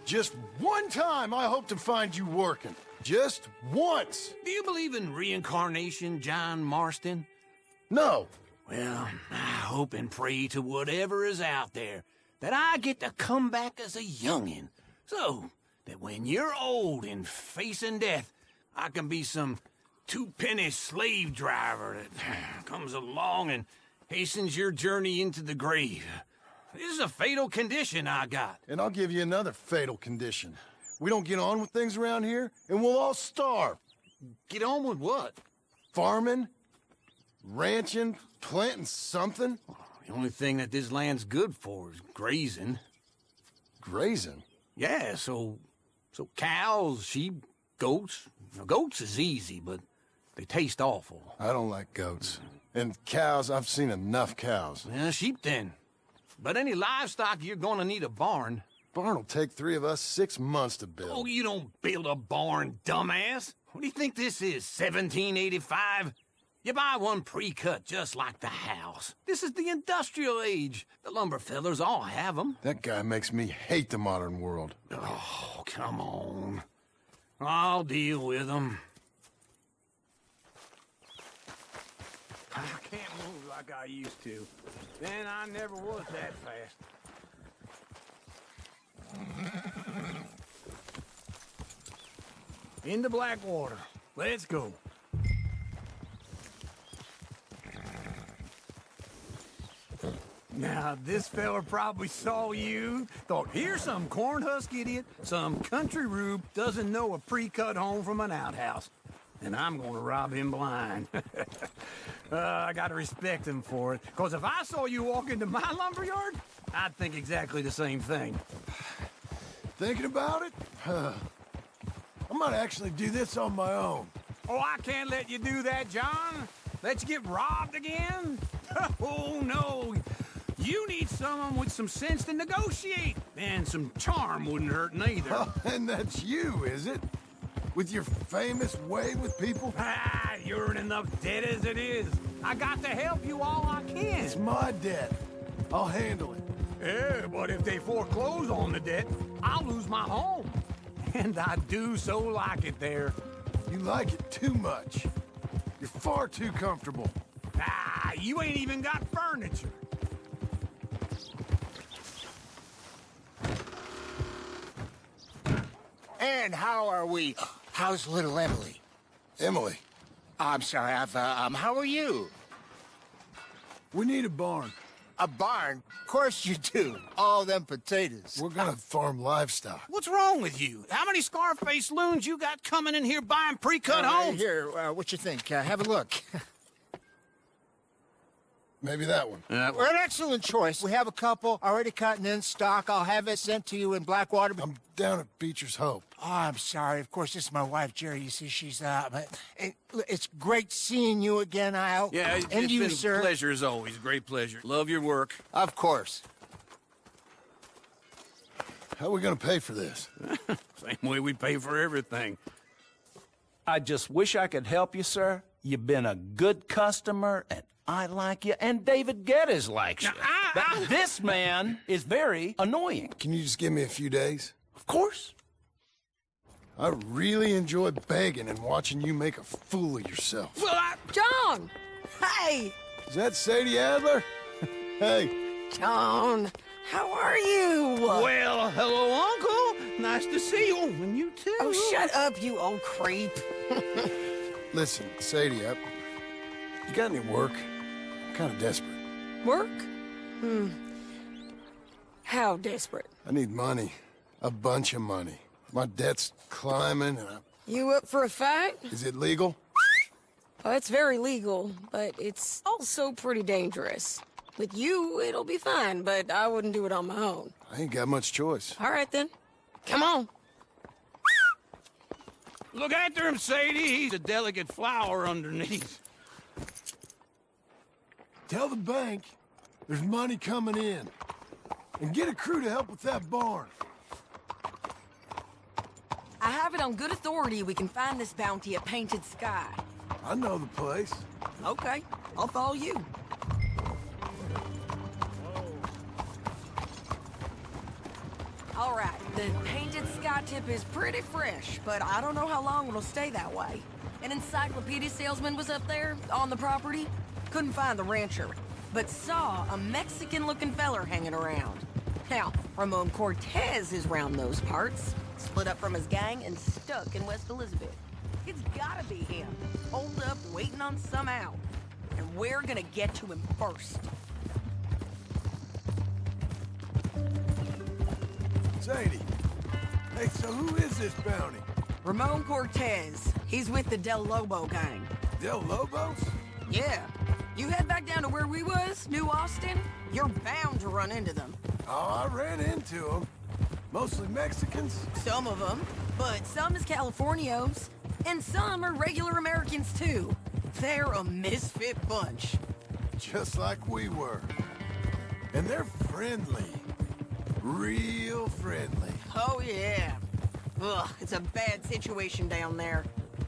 Just one time I hope to find you working. Just once. Do you believe in reincarnation, John Marston? No. Well, I hope and pray to whatever is out there that I get to come back as a youngin', so that when you're old and facing death, I can be some two-penny slave driver that comes along and hastens your journey into the grave. This is a fatal condition I got. And I'll give you another fatal condition. We don't get on with things around here, and we'll all starve. Get on with what? Farming, ranching, planting something. The only thing that this land's good for is grazing. Grazing? Yeah, so cows, sheep, goats. Now, goats is easy, but they taste awful. I don't like goats. And cows, I've seen enough cows. Yeah, sheep then. But any livestock, you're gonna need a barn. Barn will take 3 of us 6 months to build. Oh, you don't build a barn, dumbass. What do you think this is, 1785? You buy one pre-cut just like the house. This is the industrial age. The lumber fellers all have them. That guy makes me hate the modern world. Oh, come on. I'll deal with them. I can't move like I used to. Then I never was that fast. Into Blackwater. Let's go. Now, this fella probably saw you, thought, here's some cornhusk idiot, some country rube doesn't know a pre-cut home from an outhouse. And I'm gonna rob him blind. I gotta respect him for it, because if I saw you walk into my lumberyard, I'd think exactly the same thing. Thinking about it? I might actually do this on my own. Oh, I can't let you do that, John. Let you get robbed again? Oh, no. You need someone with some sense to negotiate. And some charm wouldn't hurt neither. Oh, and that's you, is it? With your famous way with people? Ah, you're in enough debt as it is. I got to help you all I can. It's my debt. I'll handle it. Yeah, but if they foreclose on the debt, I'll lose my home. And I do so like it there. You like it too much. You're far too comfortable. Ah, you ain't even got furniture. And how are we? How's little Emily? Emily, I'm sorry, how are you? we need a barn. A barn? Of course you do. All them potatoes. We're gonna farm livestock. What's wrong with you? How many Scarface loons you got coming in here buying pre-cut homes? Here, what you think? Have a look. Maybe that one. We're an excellent choice. We have a couple already cut and in stock. I'll have it sent to you in Blackwater. I'm down at Beecher's Hope. Oh, I'm sorry. Of course, this is my wife, Jerry. You see, she's, it's great seeing you again, Al. Yeah, and it's you, been sir. a pleasure as always. Great pleasure. Love your work. Of course. How are we gonna pay for this? Same way we pay for everything. I just wish I could help you, sir. You've been a good customer, and I like you, and David Geddes likes you. But this man is very annoying. Can you just give me a few days? Of course. I really enjoy begging and watching you make a fool of yourself. Well, John! Hey! Is that Sadie Adler? Hey. John, how are you? well, hello, Uncle. Nice to see you. And you too. Oh, shut up, you old creep. Listen, Sadie, you got any work? I'm kind of desperate. Work? How desperate? I need money. A bunch of money. My debt's climbing, and You up for a fight? Is it legal? Oh, it's very legal, but it's also pretty dangerous. With you, it'll be fine, but I wouldn't do it on my own. I ain't got much choice. All right, then. Come on. Look after him, Sadie. He's a delicate flower underneath. Tell the bank there's money coming in. And get a crew to help with that barn. I have it on good authority we can find this bounty at Painted Sky. I know the place. Okay, I'll follow you. All right, the painted sky tip is pretty fresh, but I don't know how long it'll stay that way. An encyclopedia salesman was up there on the property. Couldn't find the rancher, but saw a Mexican-looking feller hanging around. Now, Ramon Cortez is round those parts, split up from his gang and stuck in West Elizabeth. It's gotta be him, holed up waiting on some out. And we're gonna get to him first. Sadie. Hey, so who is this bounty? Ramon Cortez. He's with the Del Lobo gang. Del Lobos? Yeah. You head back down to where we was, New Austin, you're bound to run into them. Oh, I ran into them. Mostly Mexicans. Some of them, but some is Californios. And some are regular Americans, too. They're a misfit bunch. Just like we were. And they're friendly. Real friendly. Oh, yeah. Ugh, it's a bad situation down there.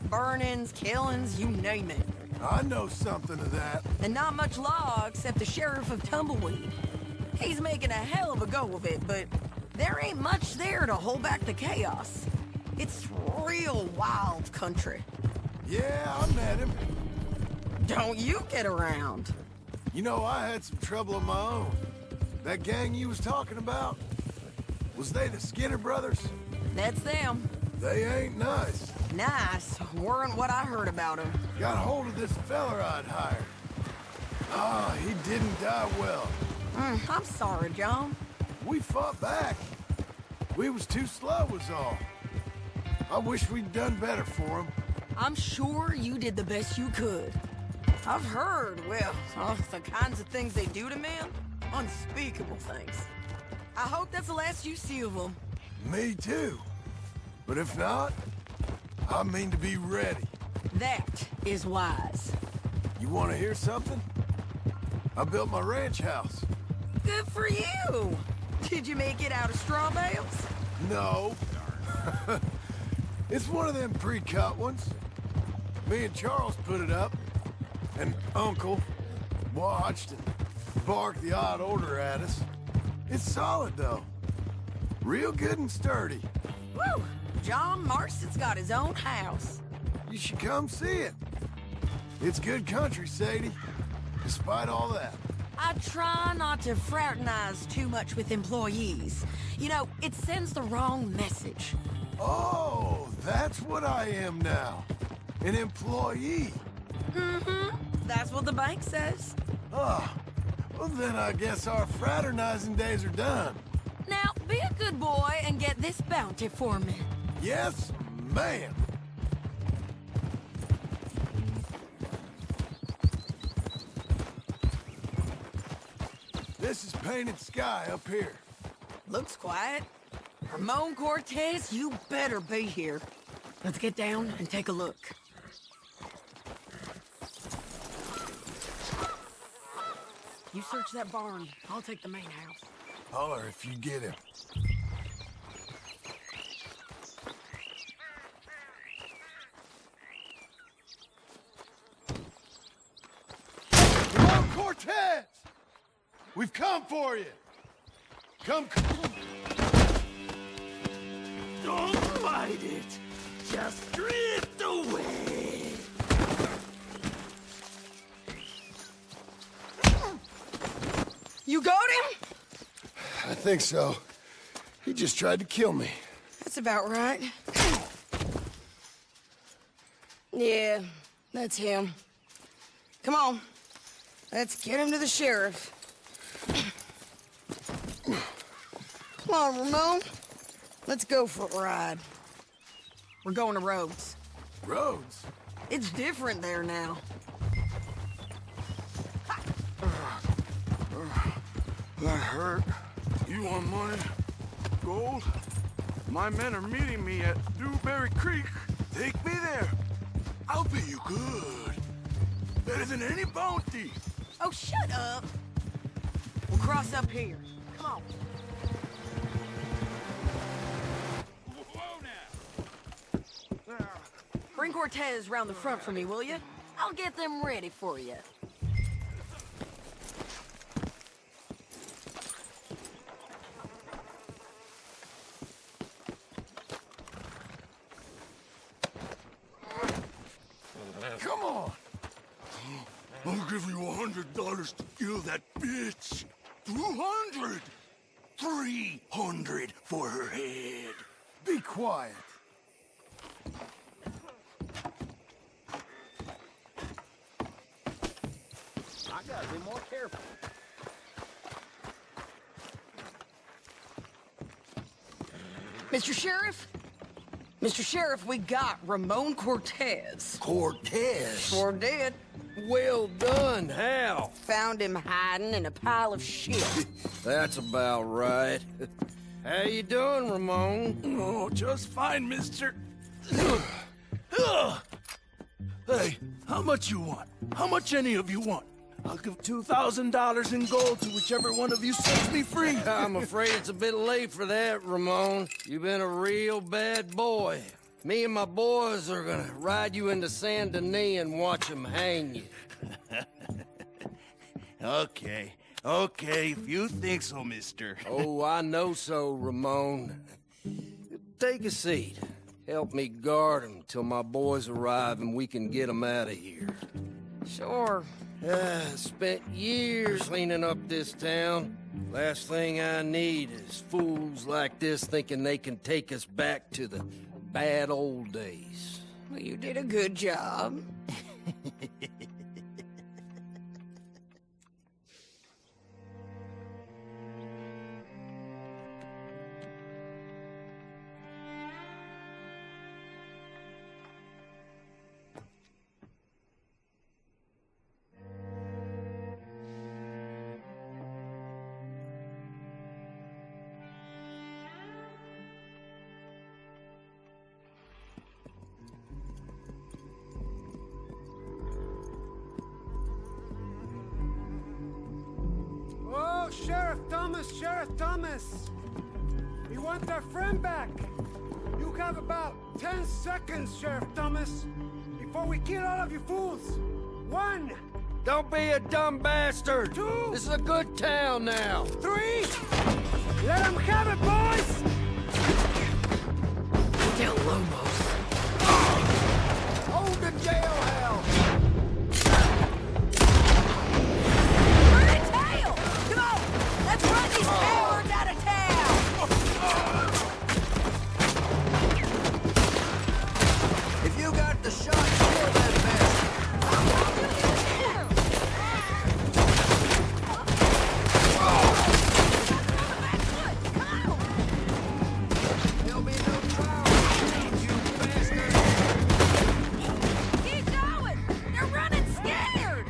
Burnings, killings, you name it. I know something of that. And not much law except the sheriff of Tumbleweed. He's making a hell of a go of it, but there ain't much there to hold back the chaos. It's real wild country. Yeah, I met him. Don't you get around. You know, I had some trouble of my own. That gang you was talking about, was they the Skinner brothers? That's them. They ain't nice. Nice weren't what I heard about them. Got hold of this feller I'd hired. Ah, he didn't die well. I'm sorry, John. We fought back. We was too slow was all. I wish we'd done better for him. I'm sure you did the best you could. I've heard, well, the kinds of things they do to men. Unspeakable things. I hope that's the last you see of them. Me too. But if not, I mean to be ready. That is wise. You want to hear something? I built my ranch house. Good for you. Did you make it out of straw bales? No. It's one of them pre-cut ones. Me and Charles put it up, and Uncle watched and barked the odd order at us. It's solid, though. Real good and sturdy. Woo! John Marston's got his own house. You should come see it. It's good country, Sadie, despite all that. I try not to fraternize too much with employees. You know, it sends the wrong message. Oh, that's what I am now. An employee. Mm-hmm. That's what the bank says. Ah, well then I guess our fraternizing days are done. Now, be a good boy and get this bounty for me. Yes, ma'am. This is painted sky up here. Looks quiet. Ramon Cortez, you better be here. Let's get down and take a look. You search that barn. I'll take the main house. Holler if you get him. Come on, Cortez! We've come for you! Come. Don't fight it. Just drift away. You got him? I think so. He just tried to kill me. That's about right. Yeah, that's him. Come on. Let's get him to the sheriff. Come on, Ramon. Let's go for a ride. We're going to Rhodes. Rhodes? It's different there now. That hurt. You want money? Gold? My men are meeting me at Dewberry Creek. Take me there. I'll pay you good. Better than any bounty. Oh, shut up. We'll cross up here. Come on. Whoa now. Bring Cortez round the front for me, will you? I'll get them ready for you. give you $100 to kill that bitch. 200. 300 for her head. Be quiet. I gotta be more careful. Mr. Sheriff? Mr. Sheriff, we got Ramon Cortez. Cortez? Sure did. Well done, Hal. Found him hiding in a pile of shit. That's about right. How you doing, Ramon? Oh, just fine, mister. Hey, how much you want? How much any of you want? I'll give $2,000 in gold to whichever one of you sets me free. I'm afraid it's a bit late for that, Ramon. You've been a real bad boy. Me and my boys are gonna ride you into Saint Denis and watch them hang you. Okay, if you think so, mister. Oh, I know so, Ramon. Take a seat. Help me guard them till my boys arrive and we can get them out of here. Sure. Spent years cleaning up this town. Last thing I need is fools like this thinking they can take us back to the bad old days. Well, you did a good job. Sheriff Thomas! We want our friend back! You have about 10 seconds, Sheriff Thomas, before we kill all of you fools! 1! Don't be a dumb bastard! 2! This is a good town now! 3! Let them have it, boys! Del Lomos. Hold the jailhouse! Let's run these cowards out of town! If you got the shot, kill that bastard! There'll be no trial, you bastard! Keep going! They're running scared!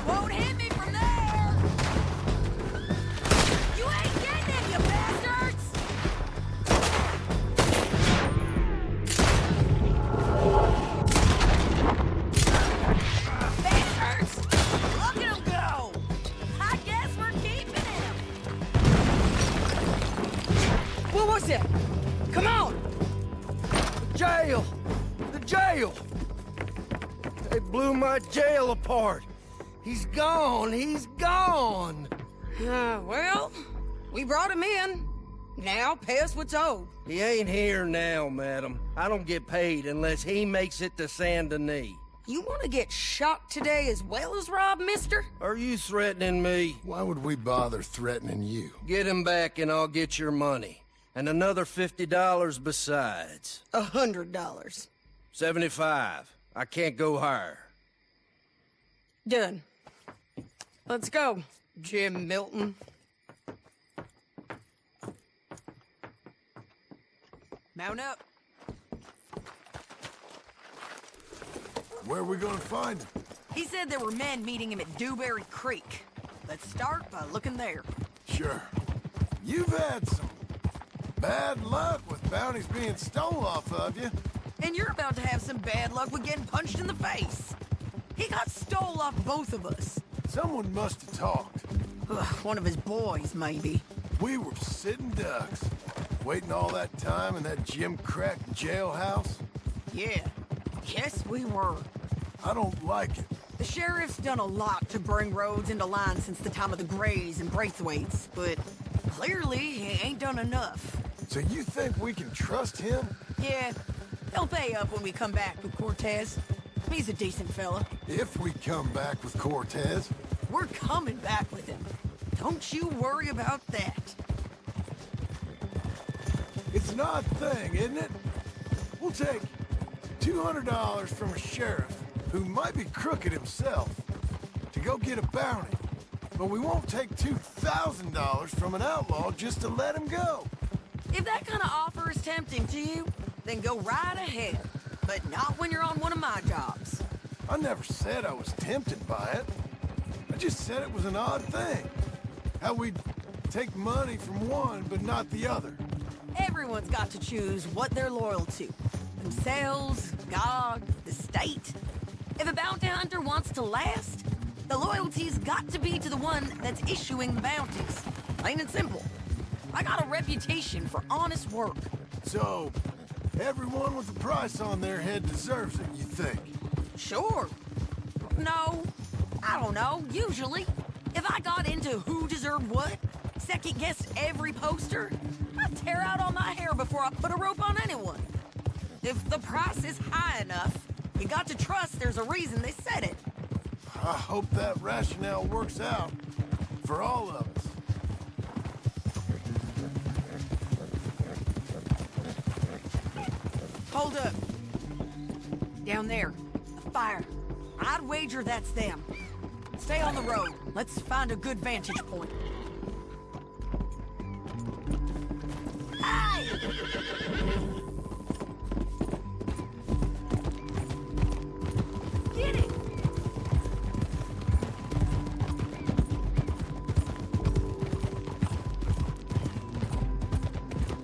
Won't hit me from there! You ain't getting him, you bastards! Bastards! Look at him go! I guess we're keeping him! What was it? Come on! Jail! The jail! They blew my jail apart! He's gone! He's gone! Well, we brought him in. Now pay us what's owed. He ain't here now, madam. I don't get paid unless he makes it to Saint Denis. You want to get shot today as well as rob, mister? Are you threatening me? Why would we bother threatening you? Get him back and I'll get your money. And another $50 besides. $100. 75. I can't go higher. Done. Let's go, Jim Milton. Mount up. Where are we gonna find him? He said there were men meeting him at Dewberry Creek. Let's start by looking there. Sure. You've had some bad luck with bounties being stolen off of you. And you're about to have some bad luck with getting punched in the face. He got stole off both of us. Someone must have talked. Ugh, one of his boys, maybe. We were sitting ducks, waiting all that time in that gim-crack jailhouse. Yeah. Yes, we were. I don't like it. The sheriff's done a lot to bring roads into line since the time of the Grays and Braithwaites, but clearly he ain't done enough. So you think we can trust him? Yeah, He'll pay up when we come back with Cortez. He's a decent fella. If we come back with Cortez. We're coming back with him. Don't you worry about that. It's an odd thing, isn't it? We'll take $200 from a sheriff who might be crooked himself to go get a bounty. But we won't take $2,000 from an outlaw just to let him go. If that kind of offer is tempting to you, then go right ahead. But not when you're on one of my jobs. I never said I was tempted by it. I just said it was an odd thing. How we'd take money from one but not the other. Everyone's got to choose what they're loyal to. Themselves, God, the state. If a bounty hunter wants to last, the loyalty's got to be to the one that's issuing the bounties. Plain and simple. I got a reputation for honest work. So, everyone with a price on their head deserves it, you think? Sure. No. I don't know, usually. If I got into who deserved what, second-guessed every poster, I'd tear out all my hair before I put a rope on anyone. If the price is high enough, you got to trust there's a reason they said it. I hope that rationale works out for all of us. Hold up. Down there. A fire. I'd wager that's them. Stay on the road. Let's find a good vantage point. Hey! Get it!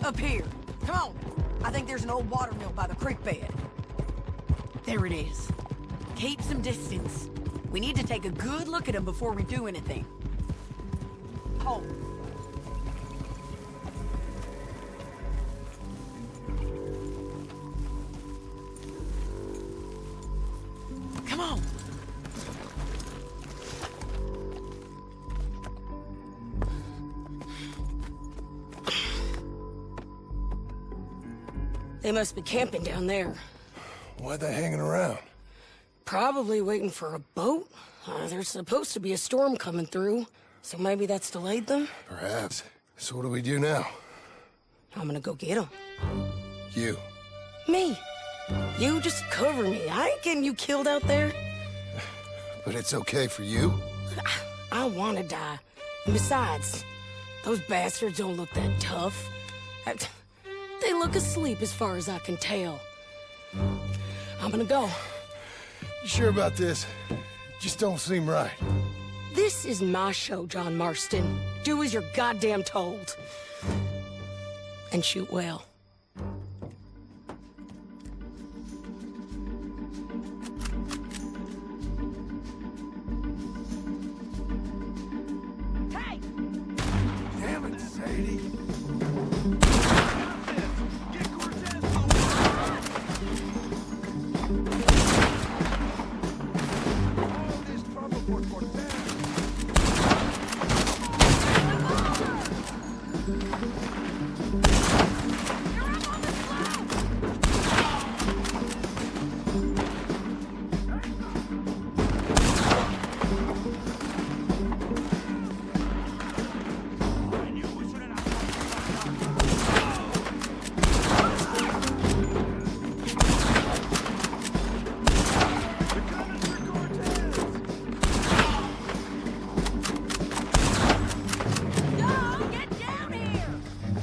Up here. Come on. I think there's an old water mill by the creek bed. There it is. Keep some distance. We need to take a good look at him before we do anything. Hold. Come on. They must be camping down there. Why are they hanging around? Probably waiting for a boat. There's supposed to be a storm coming through, so maybe that's delayed them? Perhaps. So what do we do now? I'm gonna go get them. You. Me. You just cover me. I ain't getting you killed out there. But it's okay for you? I wanna die. And besides, those bastards don't look that tough. They look asleep as far as I can tell. I'm gonna go. You sure about this? Just don't seem right. This is my show, John Marston. Do as you're goddamn told. And shoot well. Hey! Damn it, Sadie.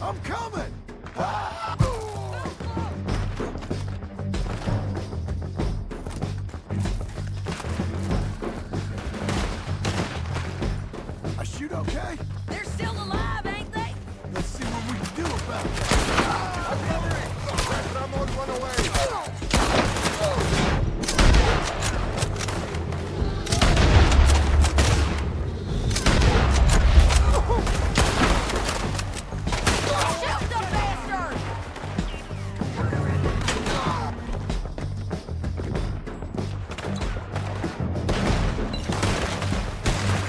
I'm coming! I shoot okay? They're still alive, ain't they? Let's see what we can do about it. Ramos, run away! Shoot the bastard!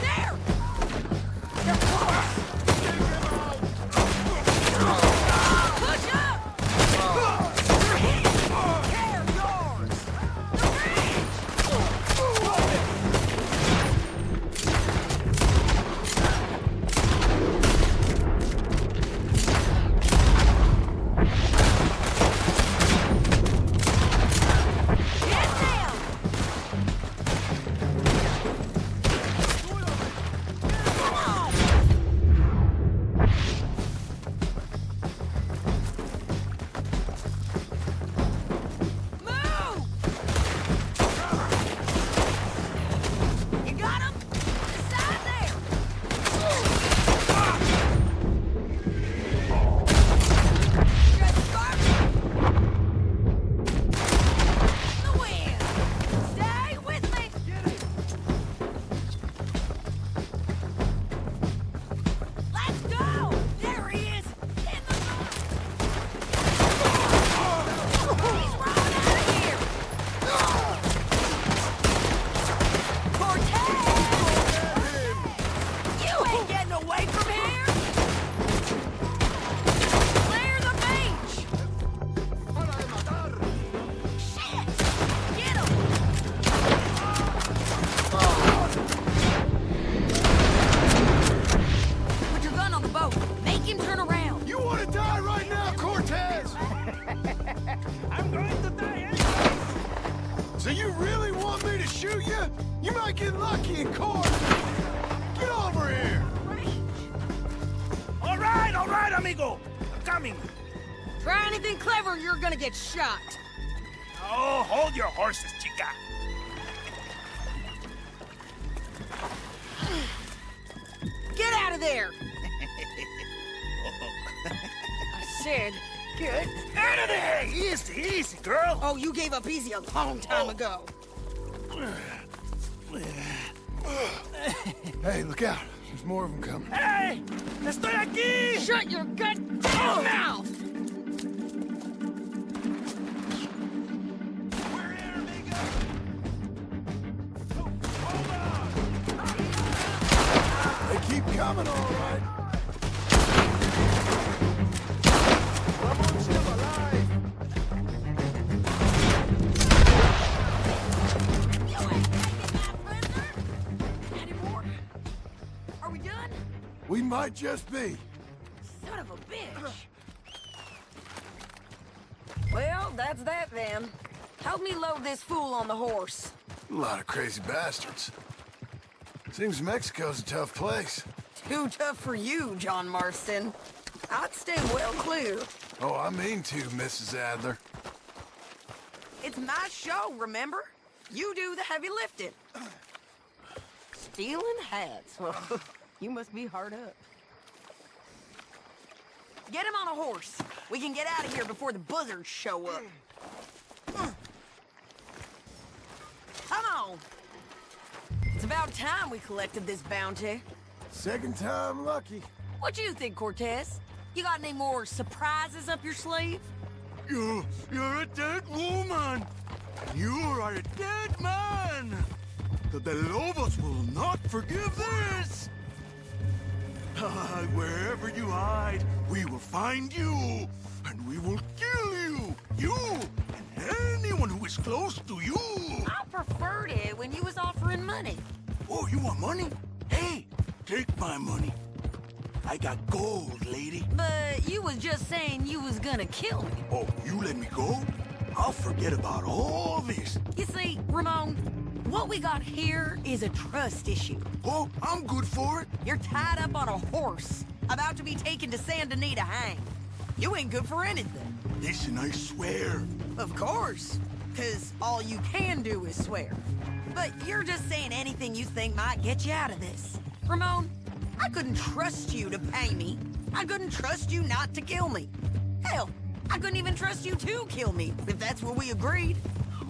There! They're amigo! I'm coming! Try anything clever, you're gonna get shot. Oh, hold your horses, chica! Get out of there! I said, get Out of there! Easy, easy, girl! Oh, you gave up easy a long time ago. Hey, look out. There's more of them coming. Hey! Estoy aquí! Shut your goddamn mouth! We're here, amigo! They keep coming, all right. Someone's still alive. You ain't taking my prisoner! Anymore? Are we done? We might just be. Son of a bitch! Well, that's that then. Help me load this fool on the horse. A lot of crazy bastards. Seems Mexico's a tough place. Too tough for you, John Marston. I'd stay well clear. Oh, I mean to, Mrs. Adler. It's my show, remember? You do the heavy lifting. Stealing hats. Well, you must be hard up. Get him on a horse. We can get out of here before the buzzards show up. Come on. It's about time we collected this bounty. Second time lucky. What do you think, Cortez? You got any more surprises up your sleeve? You're a dead woman. You are a dead man. The De Lobos will not forgive this. Wherever you hide, we will find you, and we will kill you. You and anyone who is close to you. I preferred it when you was offering money. Oh, you want money? Hey, take my money. I got gold, lady. But you was just saying you was gonna kill me. Oh, you let me go? I'll forget about all this. You see, Ramon, what we got here is a trust issue. Oh, I'm good for it. You're tied up on a horse, about to be taken to Saint Denis to hang. You ain't good for anything. Listen, I swear. Of course, because all you can do is swear. But you're just saying anything you think might get you out of this. Ramon, I couldn't trust you to pay me. I couldn't trust you not to kill me. Hell, I couldn't even trust you to kill me, if that's what we agreed.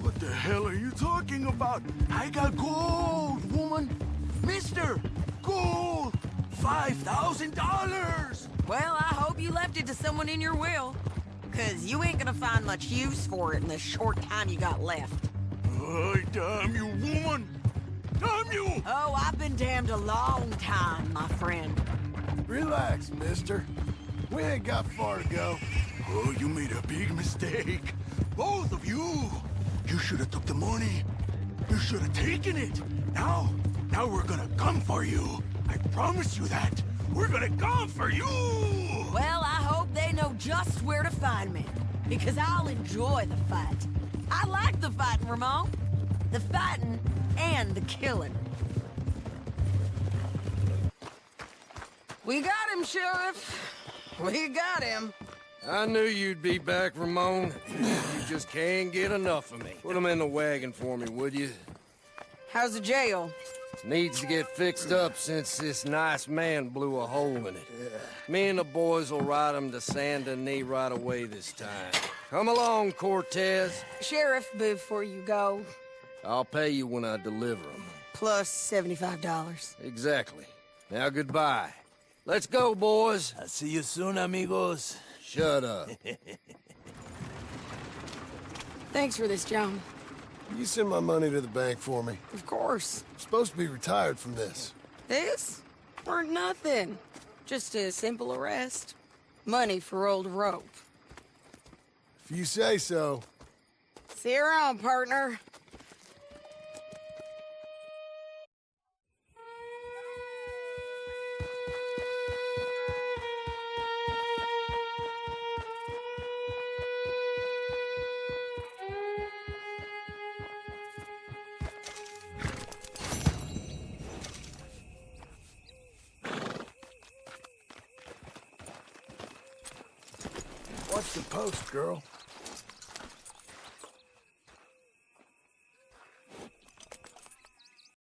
What the hell are you talking about? I got gold, woman. Mister, gold. $5,000. Well, I hope you left it to someone in your will. Because you ain't gonna find much use for it in the short time you got left. Oh, damn you, woman. Damn you. Oh, I've been damned a long time, my friend. Relax, mister. We ain't got far to go. Oh, you made a big mistake. Both of you. You should have took the money. You should have taken it. Now we're gonna come for you. I promise you that. We're gonna come for you. Well, I hope they know just where to find me. Because I'll enjoy the fight. I like the fighting, Ramon. The fighting and the killing. We got him, Sheriff. We got him. I knew you'd be back, Ramon. You just can't get enough of me. Put him in the wagon for me, would you? How's the jail? Needs to get fixed up since this nice man blew a hole in it. Me and the boys will ride him to Saint Denis right away this time. Come along, Cortez. Sheriff, before you go, I'll pay you when I deliver him. plus $75. Exactly. Now, goodbye. Let's go, boys. I'll see you soon, amigos. Shut up. Thanks for this, John. You send my money to the bank for me. Of course. I'm supposed to be retired from this. This? Weren't nothing. Just a simple arrest. Money for old rope. If you say so. See you around, partner. What's the post, girl?